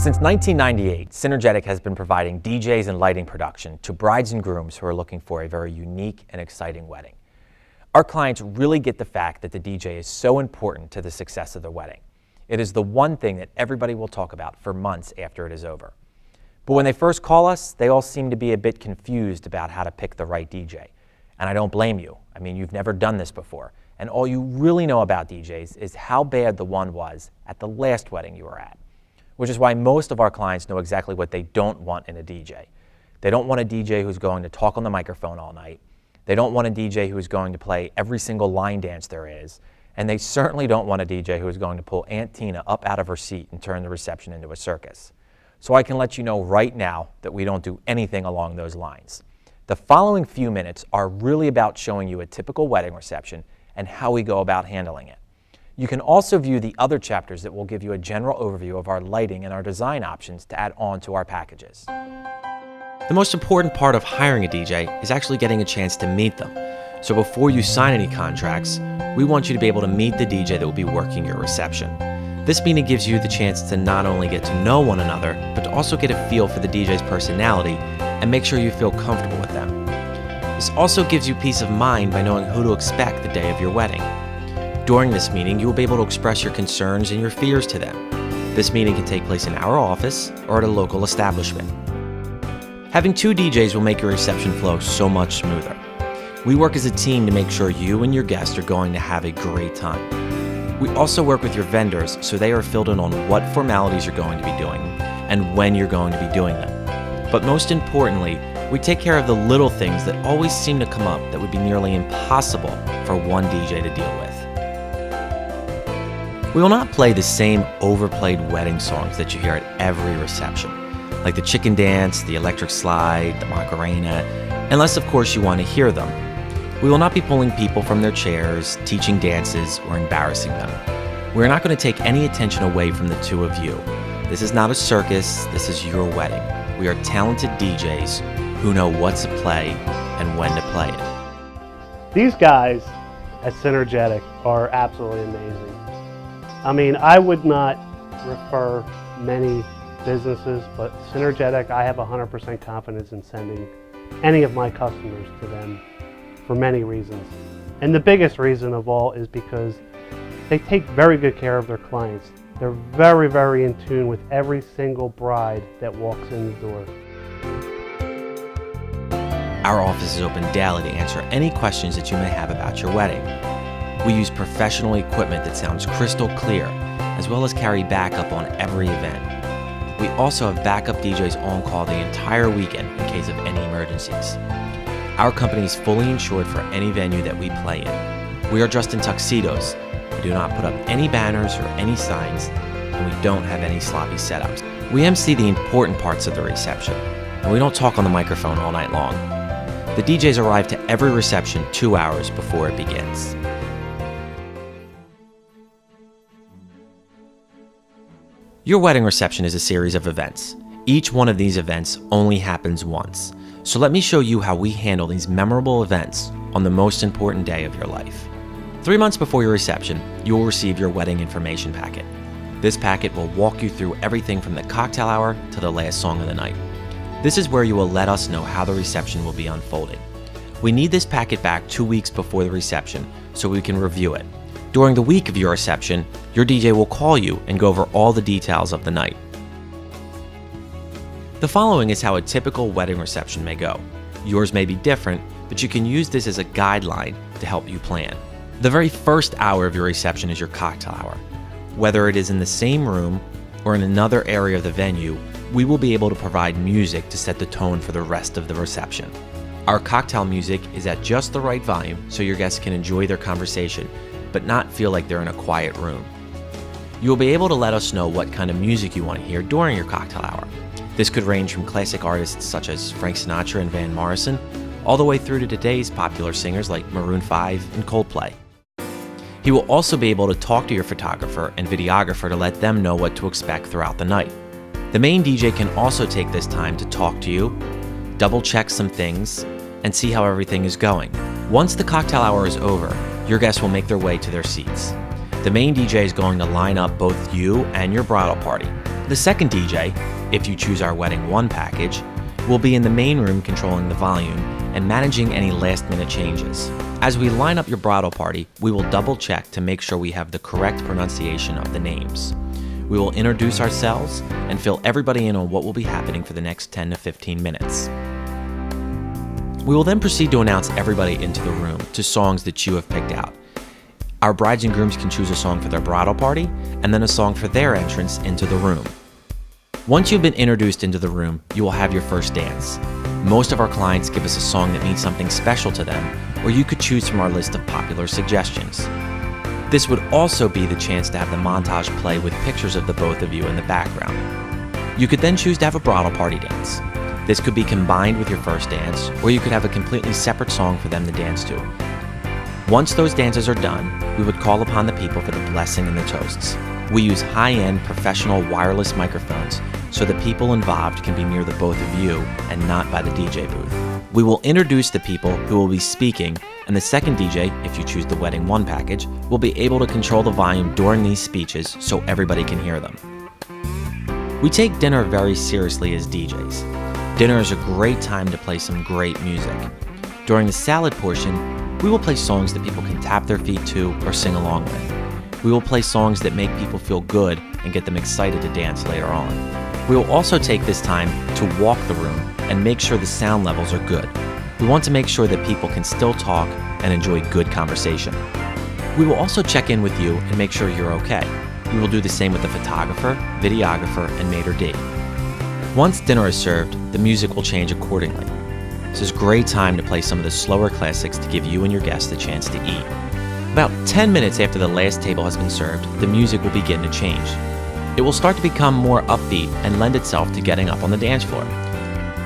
Since 1998, Synergetic has been providing DJs and lighting production to brides and grooms who are looking for a very unique and exciting wedding. Our clients really get the fact that the DJ is so important to the success of the wedding. It is the one thing that everybody will talk about for months after it is over. But when they first call us, they all seem to be a bit confused about how to pick the right DJ. And I don't blame you. I mean, you've never done this before. And all you really know about DJs is how bad the one was at the last wedding you were at. Which is why most of our clients know exactly what they don't want in a DJ. They don't want a DJ who's going to talk on the microphone all night. They don't want a DJ who's going to play every single line dance there is. And they certainly don't want a DJ who is going to pull Aunt Tina up out of her seat and turn the reception into a circus. So I can let you know right now that we don't do anything along those lines. The following few minutes are really about showing you a typical wedding reception and how we go about handling it. You can also view the other chapters that will give you a general overview of our lighting and our design options to add on to our packages. The most important part of hiring a DJ is actually getting a chance to meet them. So before you sign any contracts, we want you to be able to meet the DJ that will be working your reception. This meeting gives you the chance to not only get to know one another, but to also get a feel for the DJ's personality and make sure you feel comfortable with them. This also gives you peace of mind by knowing who to expect the day of your wedding. During this meeting, you will be able to express your concerns and your fears to them. This meeting can take place in our office or at a local establishment. Having two DJs will make your reception flow so much smoother. We work as a team to make sure you and your guests are going to have a great time. We also work with your vendors so they are filled in on what formalities you're going to be doing and when you're going to be doing them. But most importantly, we take care of the little things that always seem to come up that would be nearly impossible for one DJ to deal with. We will not play the same overplayed wedding songs that you hear at every reception, like the chicken dance, the electric slide, the Macarena, unless of course you want to hear them. We will not be pulling people from their chairs, teaching dances, or embarrassing them. We are not going to take any attention away from the two of you. This is not a circus, this is your wedding. We are talented DJs who know what to play and when to play it. These guys at Synergetic are absolutely amazing. I mean, I would not refer many businesses, but Synergetic, I have 100% confidence in sending any of my customers to them for many reasons. And the biggest reason of all is because they take very good care of their clients. They're very, very in tune with every single bride that walks in the door. Our office is open daily to answer any questions that you may have about your wedding. We use professional equipment that sounds crystal clear, as well as carry backup on every event. We also have backup DJs on call the entire weekend in case of any emergencies. Our company is fully insured for any venue that we play in. We are dressed in tuxedos. We do not put up any banners or any signs, and we don't have any sloppy setups. We MC the important parts of the reception, and we don't talk on the microphone all night long. The DJs arrive to every reception 2 hours before it begins. Your wedding reception is a series of events. Each one of these events only happens once. So let me show you how we handle these memorable events on the most important day of your life. 3 months before your reception, you will receive your wedding information packet. This packet will walk you through everything from the cocktail hour to the last song of the night. This is where you will let us know how the reception will be unfolding. We need this packet back 2 weeks before the reception so we can review it. During the week of your reception, your DJ will call you and go over all the details of the night. The following is how a typical wedding reception may go. Yours may be different, but you can use this as a guideline to help you plan. The very first hour of your reception is your cocktail hour. Whether it is in the same room or in another area of the venue, we will be able to provide music to set the tone for the rest of the reception. Our cocktail music is at just the right volume so your guests can enjoy their conversation, but not feel like they're in a quiet room. You will be able to let us know what kind of music you want to hear during your cocktail hour. This could range from classic artists such as Frank Sinatra and Van Morrison, all the way through to today's popular singers like Maroon 5 and Coldplay. He will also be able to talk to your photographer and videographer to let them know what to expect throughout the night. The main DJ can also take this time to talk to you, double check some things, and see how everything is going. Once the cocktail hour is over, your guests will make their way to their seats. The main DJ is going to line up both you and your bridal party. The second DJ, if you choose our Wedding 1 package, will be in the main room controlling the volume and managing any last-minute changes. As we line up your bridal party, we will double-check to make sure we have the correct pronunciation of the names. We will introduce ourselves and fill everybody in on what will be happening for the next 10 to 15 minutes. We will then proceed to announce everybody into the room to songs that you have picked out. Our brides and grooms can choose a song for their bridal party and then a song for their entrance into the room. Once you've been introduced into the room, you will have your first dance. Most of our clients give us a song that means something special to them, or you could choose from our list of popular suggestions. This would also be the chance to have the montage play with pictures of the both of you in the background. You could then choose to have a bridal party dance. This could be combined with your first dance, or you could have a completely separate song for them to dance to. Once those dances are done, we would call upon the people for the blessing and the toasts. We use high-end professional wireless microphones so the people involved can be near the both of you and not by the DJ booth. We will introduce the people who will be speaking, and the second DJ, if you choose the Wedding 1 package, will be able to control the volume during these speeches so everybody can hear them. We take dinner very seriously as DJs. Dinner is a great time to play some great music. During the salad portion, we will play songs that people can tap their feet to or sing along with. We will play songs that make people feel good and get them excited to dance later on. We will also take this time to walk the room and make sure the sound levels are good. We want to make sure that people can still talk and enjoy good conversation. We will also check in with you and make sure you're okay. We will do the same with the photographer, videographer, and maitre d'. Once dinner is served, the music will change accordingly. This is a great time to play some of the slower classics to give you and your guests the chance to eat. About 10 minutes after the last table has been served, the music will begin to change. It will start to become more upbeat and lend itself to getting up on the dance floor.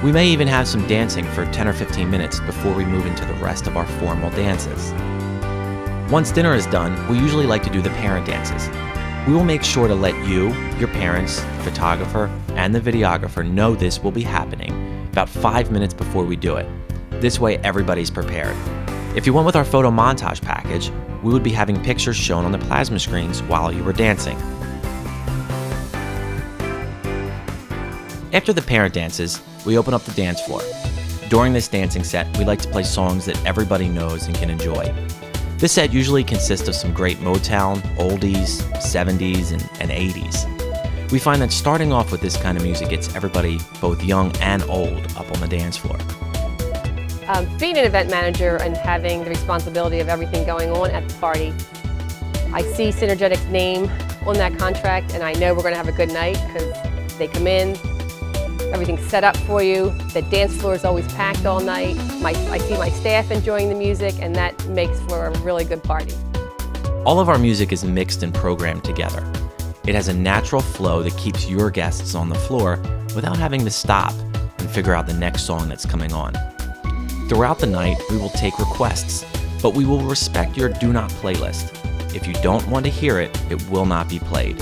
We may even have some dancing for 10 or 15 minutes before we move into the rest of our formal dances. Once dinner is done, we usually like to do the parent dances. We will make sure to let you, your parents, photographer, and the videographer know this will be happening about 5 minutes before we do it. This way everybody's prepared. If you went with our photo montage package, we would be having pictures shown on the plasma screens while you were dancing. After the parent dances, we open up the dance floor. During this dancing set, we like to play songs that everybody knows and can enjoy. This set usually consists of some great Motown, oldies, 70s, and 80s. We find that starting off with this kind of music gets everybody, both young and old, up on the dance floor. Being an event manager and having the responsibility of everything going on at the party, I see Synergetic's name on that contract and I know we're going to have a good night because they come in, everything's set up for you, the dance floor is always packed all night, I see my staff enjoying the music and that makes for a really good party. All of our music is mixed and programmed together. It has a natural flow that keeps your guests on the floor without having to stop and figure out the next song that's coming on. Throughout the night, we will take requests, but we will respect your do not playlist. If you don't want to hear it, it will not be played.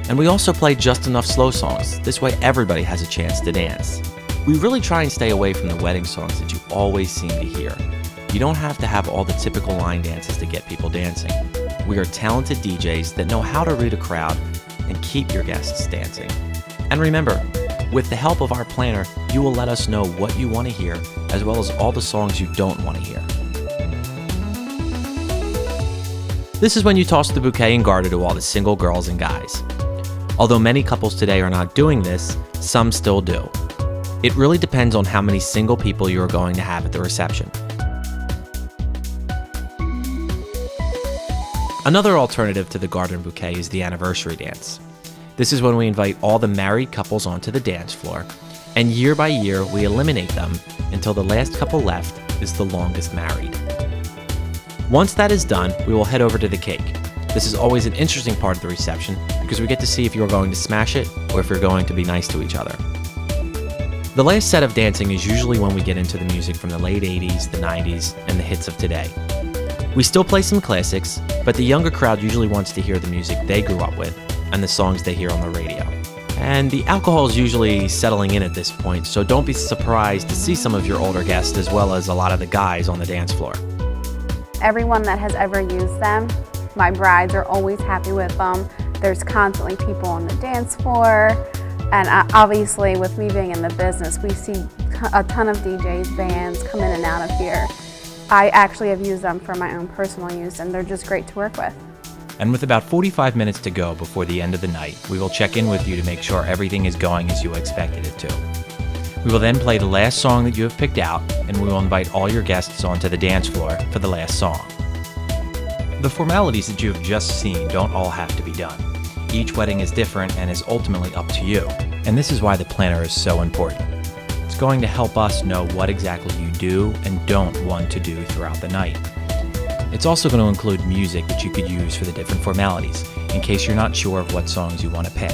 And we also play just enough slow songs. This way everybody has a chance to dance. We really try and stay away from the wedding songs that you always seem to hear. You don't have to have all the typical line dances to get people dancing. We are talented DJs that know how to read a crowd and keep your guests dancing. And remember, with the help of our planner, you will let us know what you want to hear, as well as all the songs you don't want to hear. This is when you toss the bouquet and garter to all the single girls and guys. Although many couples today are not doing this, some still do. It really depends on how many single people you are going to have at the reception. Another alternative to the garter and bouquet is the anniversary dance. This is when we invite all the married couples onto the dance floor, and year by year we eliminate them until the last couple left is the longest married. Once that is done, we will head over to the cake. This is always an interesting part of the reception because we get to see if you are going to smash it or if you're going to be nice to each other. The last set of dancing is usually when we get into the music from the late 80s, the 90s, and the hits of today. We still play some classics, but the younger crowd usually wants to hear the music they grew up with and the songs they hear on the radio. And the alcohol is usually settling in at this point, so don't be surprised to see some of your older guests as well as a lot of the guys on the dance floor. Everyone that has ever used them, my brides are always happy with them. There's constantly people on the dance floor. And obviously, with me being in the business, we see a ton of DJs, bands come in and out of here. I actually have used them for my own personal use, and they're just great to work with. And with about 45 minutes to go before the end of the night, we will check in with you to make sure everything is going as you expected it to. We will then play the last song that you have picked out, and we will invite all your guests onto the dance floor for the last song. The formalities that you have just seen don't all have to be done. Each wedding is different and is ultimately up to you, and this is why the planner is so important. It's going to help us know what exactly you do and don't want to do throughout the night. It's also going to include music that you could use for the different formalities, in case you're not sure of what songs you want to pick.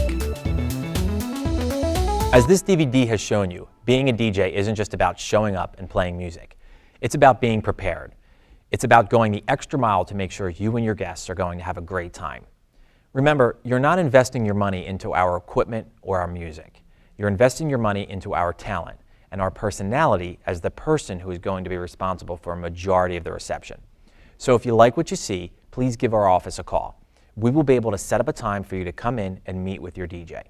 As this DVD has shown you, being a DJ isn't just about showing up and playing music. It's about being prepared. It's about going the extra mile to make sure you and your guests are going to have a great time. Remember, you're not investing your money into our equipment or our music. You're investing your money into our talent and our personality as the person who is going to be responsible for a majority of the reception. So if you like what you see, please give our office a call. We will be able to set up a time for you to come in and meet with your DJ.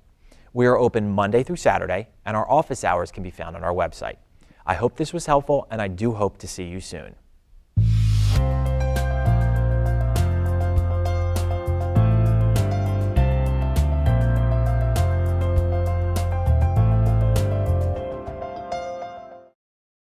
We are open Monday through Saturday, and our office hours can be found on our website. I hope this was helpful, and I do hope to see you soon.